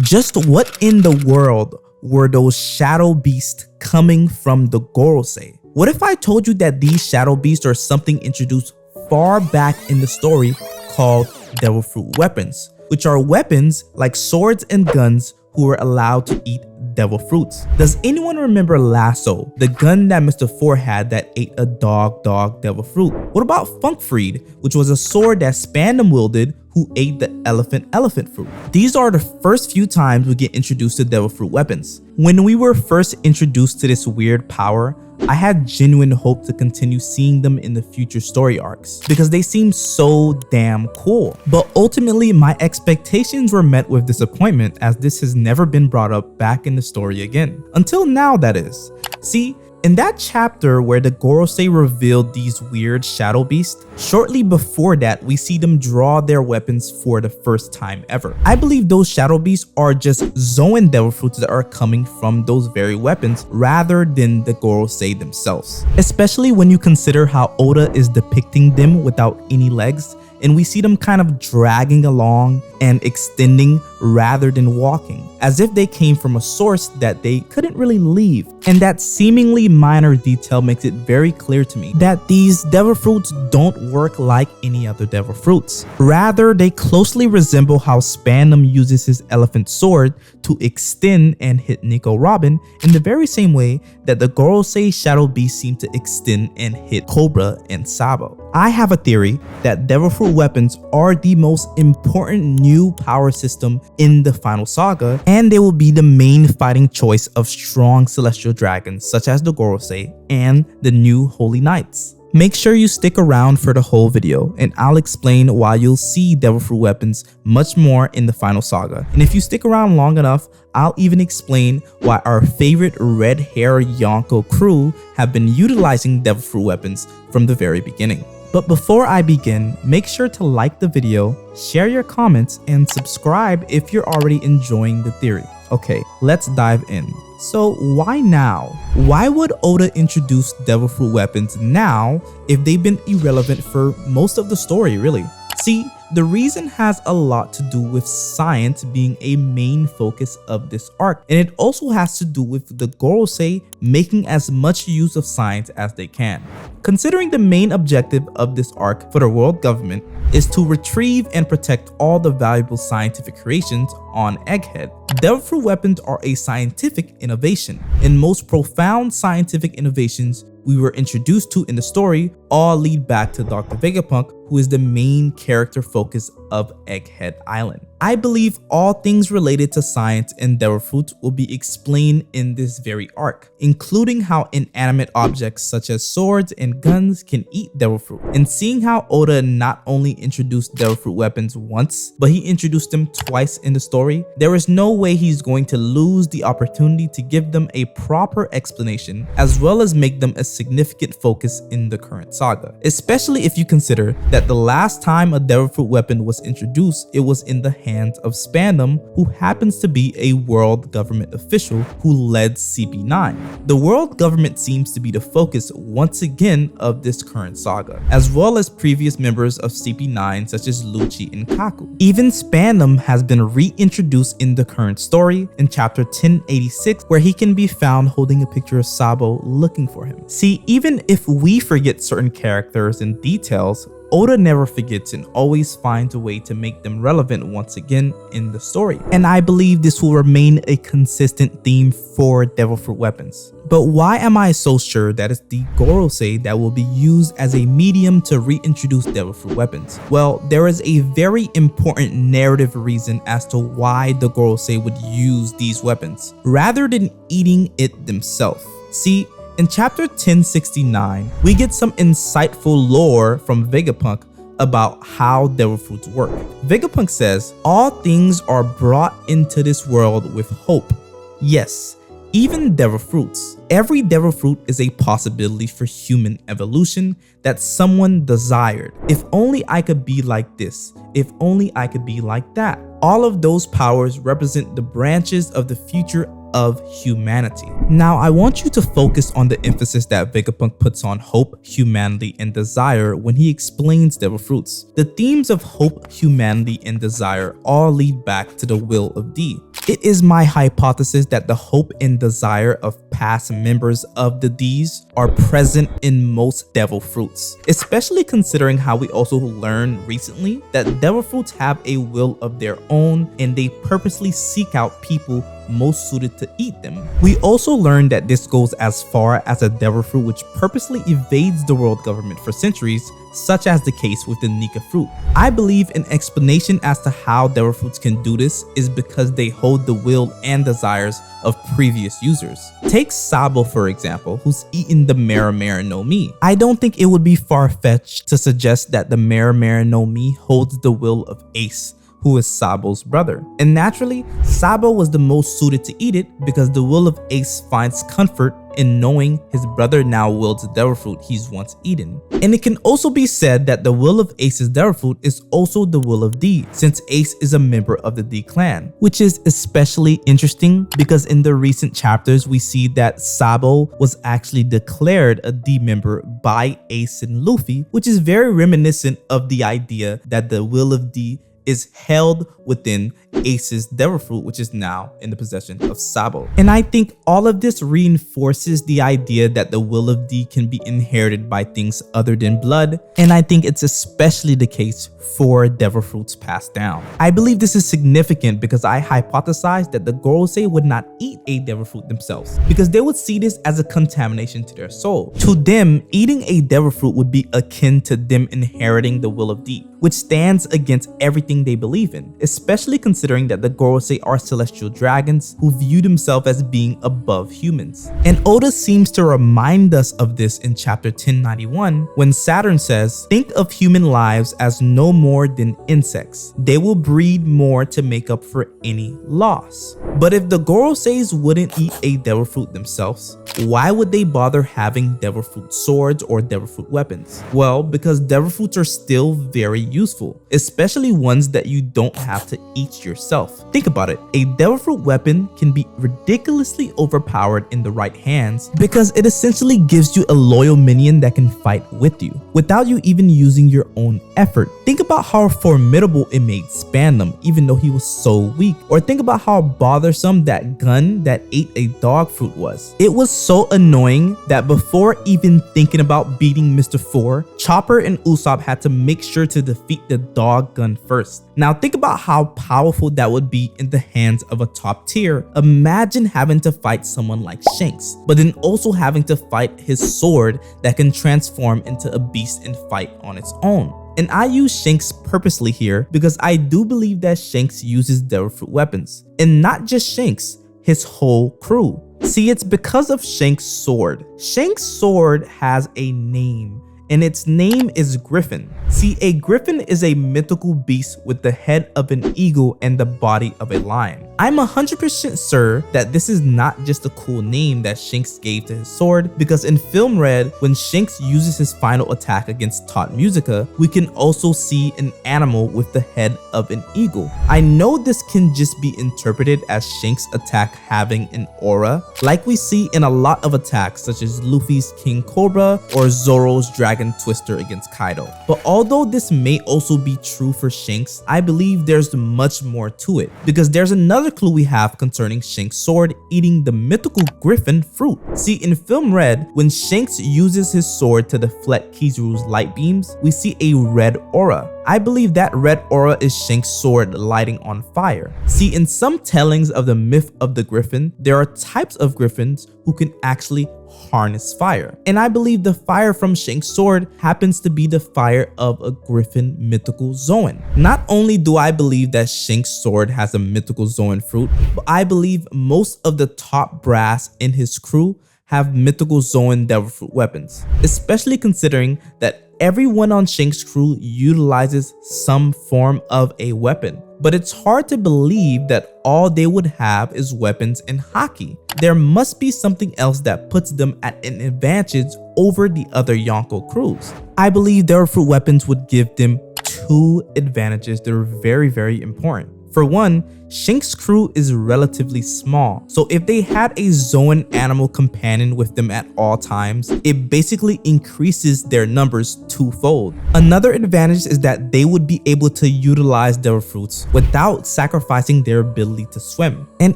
Just what in the world were those shadow beasts coming from the Gorosei? What if I told you that these shadow beasts are something introduced far back in the story called devil fruit weapons, which are weapons like swords and guns who were allowed to eat devil fruits? Does anyone remember Lasso, the gun that Mr. Four had that ate a dog devil fruit? What about Funkfried, which was a sword that Spandam wielded who ate the elephant fruit? These are the first few times we get introduced to devil fruit weapons. When we were first introduced to this weird power, I had genuine hope to continue seeing them in the future story arcs because they seem so damn cool. But ultimately, my expectations were met with disappointment as this has never been brought up back in the story again. Until now, that is. See, in that chapter where the Gorosei revealed these weird shadow beasts, shortly before that we see them draw their weapons for the first time ever. I believe those shadow beasts are just Zoan devil fruits that are coming from those very weapons rather than the Gorosei themselves. Especially when you consider how Oda is depicting them without any legs, and we see them kind of dragging along and extending rather than walking, as if they came from a source that they couldn't really leave. And that seemingly minor detail makes it very clear to me that these devil fruits don't work like any other devil fruits. Rather, they closely resemble how Spandam uses his elephant sword to extend and hit Nico Robin in the very same way that the Gorosei shadow beasts seem to extend and hit Cobra and Sabo. I have a theory that devil fruit weapons are the most important new power system in the final saga, and they will be the main fighting choice of strong celestial dragons such as the Gorosei and the new Holy Knights. Make sure you stick around for the whole video and I'll explain why you'll see devil fruit weapons much more in the final saga. And if you stick around long enough, I'll even explain why our favorite red hair Yonko crew have been utilizing devil fruit weapons from the very beginning. But before I begin, make sure to like the video, share your comments, and subscribe if you're already enjoying the theory. Okay, let's dive in. So why now? Why would Oda introduce devil fruit weapons now if they've been irrelevant for most of the story, really? See, the reason has a lot to do with science being a main focus of this arc, and it also has to do with the Gorosei making as much use of science as they can. Considering the main objective of this arc for the world government is to retrieve and protect all the valuable scientific creations on Egghead, devil fruit weapons are a scientific innovation, and most profound scientific innovations we were introduced to in the story all lead back to Dr. Vegapunk, who is the main character focus of Egghead Island. I believe all things related to science and devil fruits will be explained in this very arc, including how inanimate objects such as swords and guns can eat devil fruit, and seeing how Oda not only introduced devil fruit weapons once, but he introduced them twice in the story. There is no way he's going to lose the opportunity to give them a proper explanation, as well as make them a significant focus in the current saga, especially if you consider that the last time a devil fruit weapon was introduced, it was in the hands of Spandam, who happens to be a world government official who led CP9. The world government seems to be the focus once again of this current saga, as well as previous members of CP9 such as Lucci and Kaku. Even Spandam has been reintroduced in the current story in chapter 1086, where he can be found holding a picture of Sabo looking for him. See, even if we forget certain characters and details, Oda never forgets and always finds a way to make them relevant once again in the story. And I believe this will remain a consistent theme for devil fruit weapons. But why am I so sure that it's the Gorosei that will be used as a medium to reintroduce devil fruit weapons? Well, there is a very important narrative reason as to why the Gorosei would use these weapons, rather than eating it themselves. See, in chapter 1069, we get some insightful lore from Vegapunk about how devil fruits work. Vegapunk says, all things are brought into this world with hope. Yes, even devil fruits. Every devil fruit is a possibility for human evolution that someone desired. If only I could be like this. If only I could be like that. All of those powers represent the branches of the future of humanity. Now, I want you to focus on the emphasis that Vegapunk puts on hope, humanity, and desire when he explains devil fruits. The themes of hope, humanity, and desire all lead back to the will of D. It is my hypothesis that the hope and desire of past members of the Ds are present in most devil fruits, especially considering how we also learned recently that devil fruits have a will of their own and they purposely seek out people most suited to eat them. We also learned that this goes as far as a devil fruit which purposely evades the world government for centuries, such as the case with the Nika fruit. I believe an explanation as to how devil fruits can do this is because they hold the will and desires of previous users. Take Sabo for example, who's eaten the Mera Mera no Mi. I don't think it would be far-fetched to suggest that the Mera Mera no Mi holds the will of Ace, who is Sabo's brother. And naturally, Sabo was the most suited to eat it because the will of Ace finds comfort in knowing his brother now wields the devil fruit he's once eaten. And it can also be said that the will of Ace's devil fruit is also the will of D, since Ace is a member of the D clan, which is especially interesting because in the recent chapters we see that Sabo was actually declared a D member by Ace and Luffy, which is very reminiscent of the idea that the will of D is held within Ace's devil fruit, which is now in the possession of Sabo. And I think all of this reinforces the idea that the will of D can be inherited by things other than blood, and I think it's especially the case for devil fruits passed down. I believe this is significant because I hypothesized that the Gorosei would not eat a devil fruit themselves because they would see this as a contamination to their soul. To them, eating a devil fruit would be akin to them inheriting the will of D, which stands against everything they believe in, especially considering that the Gorosei are celestial dragons who view themselves as being above humans. And Oda seems to remind us of this in chapter 1091 when Saturn says, "Think of human lives as no more than insects. They will breed more to make up for any loss." But if the Goroseis wouldn't eat a devil fruit themselves, why would they bother having devil fruit swords or devil fruit weapons? Well, because devil fruits are still very useful, especially ones that you don't have to eat yourself. Think about it, a devil fruit weapon can be ridiculously overpowered in the right hands because it essentially gives you a loyal minion that can fight with you without you even using your own effort. Think about how formidable it made Spandam even though he was so weak, or think about how bothersome that gun that ate a dog fruit was. It was so annoying that before even thinking about beating Mr. 4, Chopper and Usopp had to make sure to defeat the dog gun first. Now think about how powerful that would be in the hands of a top tier. Imagine having to fight someone like Shanks, but then also having to fight his sword that can transform into a beast and fight on its own. And I use Shanks purposely here because I do believe that Shanks uses devil fruit weapons. And not just Shanks, his whole crew. See, it's because of Shanks' sword. Shanks' sword has a name, and its name is Griffin. See, a griffin is a mythical beast with the head of an eagle and the body of a lion. I'm 100% sure that this is not just a cool name that Shanks gave to his sword, because in Film Red, when Shanks uses his final attack against Tot Musica, we can also see an animal with the head of an eagle. I know this can just be interpreted as Shanks' attack having an aura, like we see in a lot of attacks such as Luffy's King Cobra or Zoro's Dragon Twister against Kaido. But although this may also be true for Shanks, I believe there's much more to it, because there's another clue we have concerning Shanks' sword eating the mythical griffin fruit. See, in Film Red, when Shanks uses his sword to deflect Kizaru's light beams, we see a red aura. I believe that red aura is Shanks' sword lighting on fire. See, in some tellings of the myth of the griffin, there are types of griffins who can actually harness fire. And I believe the fire from Shanks' sword happens to be the fire of a griffin mythical Zoan. Not only do I believe that Shanks' sword has a mythical Zoan fruit, but I believe most of the top brass in his crew have mythical Zoan devil fruit weapons, especially considering that everyone on Shanks' crew utilizes some form of a weapon. But it's hard to believe that all they would have is weapons and haki. There must be something else that puts them at an advantage over the other Yonko crews. I believe devil fruit weapons would give them two advantages that are very, very important. For one, Shanks' crew is relatively small, so if they had a Zoan animal companion with them at all times, it basically increases their numbers twofold. Another advantage is that they would be able to utilize devil fruits without sacrificing their ability to swim. And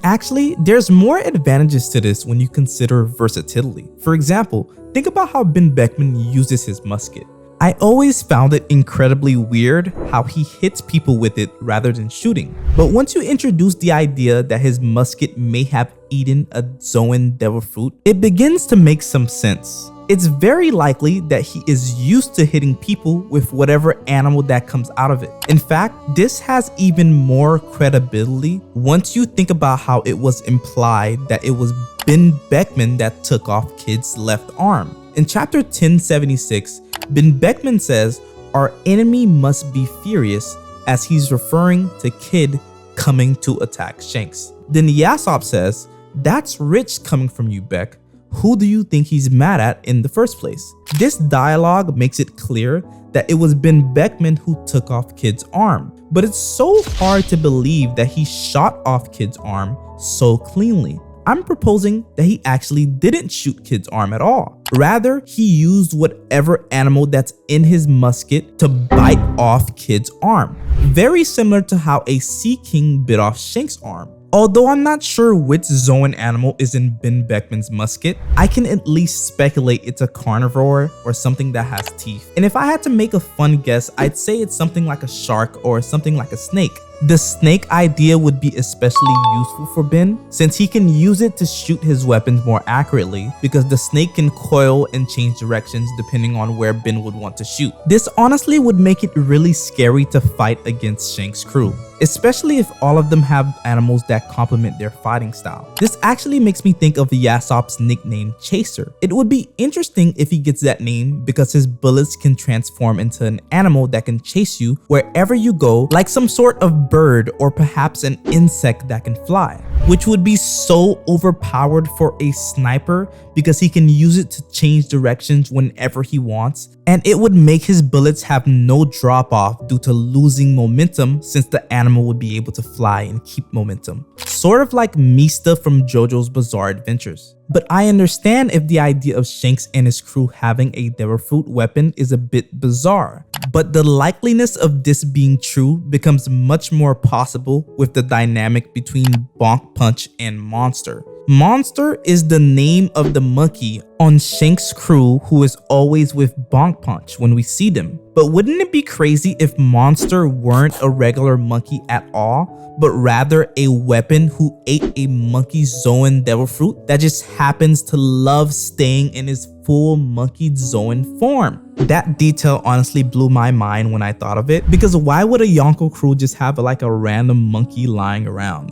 actually, there's more advantages to this when you consider versatility. For example, think about how Ben Beckman uses his musket. I always found it incredibly weird how he hits people with it rather than shooting. But once you introduce the idea that his musket may have eaten a Zoan devil fruit, it begins to make some sense. It's very likely that he is used to hitting people with whatever animal that comes out of it. In fact, this has even more credibility once you think about how it was implied that it was Ben Beckman that took off Kid's left arm. In chapter 1076, Ben Beckman says, "Our enemy must be furious," as he's referring to Kid coming to attack Shanks. Then Yasop says, "That's rich coming from you, Beck. Who do you think he's mad at in the first place?" This dialogue makes it clear that it was Ben Beckman who took off Kid's arm, but it's so hard to believe that he shot off Kid's arm so cleanly. I'm proposing that he actually didn't shoot Kid's arm at all. Rather, he used whatever animal that's in his musket to bite off Kid's arm. Very similar to how a Sea King bit off Shanks' arm. Although I'm not sure which Zoan animal is in Ben Beckman's musket, I can at least speculate it's a carnivore or something that has teeth. And if I had to make a fun guess, I'd say it's something like a shark or something like a snake. The snake idea would be especially useful for Ben, since he can use it to shoot his weapons more accurately, because the snake can coil and change directions depending on where Ben would want to shoot. This honestly would make it really scary to fight against Shanks' crew, especially if all of them have animals that complement their fighting style. This actually makes me think of Yasop's nickname Chaser. It would be interesting if he gets that name because his bullets can transform into an animal that can chase you wherever you go, like some sort of bird or perhaps an insect that can fly, which would be so overpowered for a sniper because he can use it to change directions whenever he wants, and it would make his bullets have no drop off due to losing momentum, since the animal would be able to fly and keep momentum. Sort of like Mista from JoJo's Bizarre Adventures. But I understand if the idea of Shanks and his crew having a devil fruit weapon is a bit bizarre, but the likeliness of this being true becomes much more possible with the dynamic between Bonk Punch and Monster. Monster is the name of the monkey on Shanks' crew who is always with Bonk Punch when we see them. But wouldn't it be crazy if Monster weren't a regular monkey at all, but rather a weapon who ate a monkey Zoan devil fruit that just happens to love staying in his full monkey Zoan form? That detail honestly blew my mind when I thought of it, because why would a Yonko crew just have like a random monkey lying around?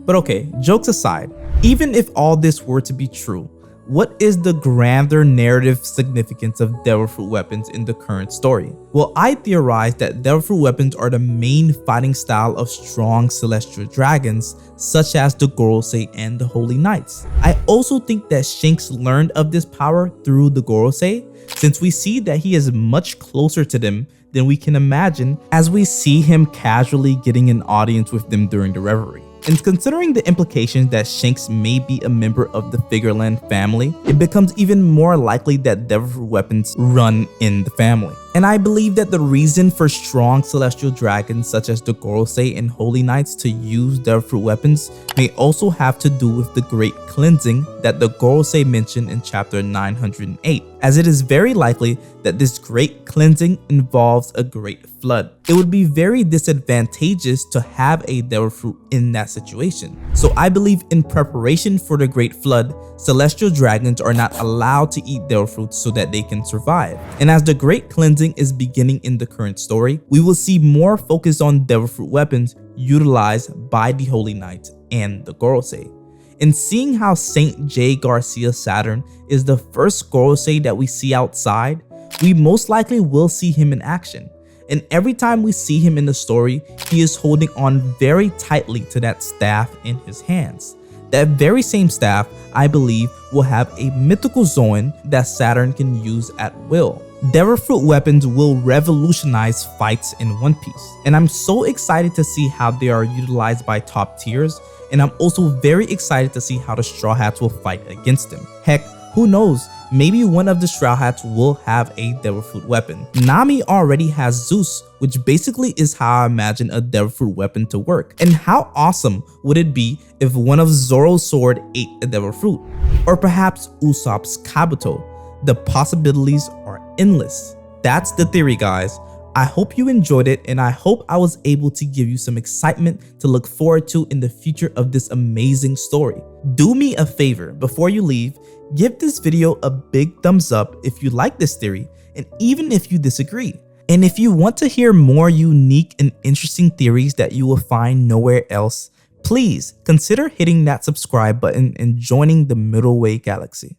But okay, jokes aside, even if all this were to be true, what is the grander narrative significance of devil fruit weapons in the current story? Well, I theorize that devil fruit weapons are the main fighting style of strong celestial dragons, such as the Gorosei and the Holy Knights. I also think that Shanks learned of this power through the Gorosei, since we see that he is much closer to them than we can imagine, as we see him casually getting an audience with them during the reverie. And considering the implications that Shanks may be a member of the Figureland family, it becomes even more likely that devil fruit weapons run in the family. And I believe that the reason for strong celestial dragons such as the Gorosei and Holy Knights to use devil fruit weapons may also have to do with the great cleansing that the Gorosei mentioned in chapter 908, as it is very likely that this great cleansing involves a great flood. It would be very disadvantageous to have a devil fruit in that situation. So I believe in preparation for the great flood, celestial dragons are not allowed to eat devil fruits so that they can survive. And as the great cleansing is beginning in the current story, we will see more focus on devil fruit weapons utilized by the Holy Knights and the Gorosei. And seeing how Saint J. Garcia Saturn is the first Gorosei that we see outside, we most likely will see him in action. And every time we see him in the story, he is holding on very tightly to that staff in his hands. That very same staff, I believe, will have a mythical Zoan that Saturn can use at will. Devil Fruit weapons will revolutionize fights in One Piece, and I'm so excited to see how they are utilized by top tiers, and I'm also very excited to see how the Straw Hats will fight against them. Heck, who knows, maybe one of the Straw Hats will have a Devil Fruit weapon. Nami already has Zeus, which basically is how I imagine a Devil Fruit weapon to work. And how awesome would it be if one of Zoro's sword ate a Devil Fruit? Or perhaps Usopp's Kabuto? The possibilities are endless. That's the theory, guys. I hope you enjoyed it, and I hope I was able to give you some excitement to look forward to in the future of this amazing story. Do me a favor before you leave, give this video a big thumbs up if you like this theory, and even if you disagree. And if you want to hear more unique and interesting theories that you will find nowhere else, please consider hitting that subscribe button and joining the Middle Way Galaxy.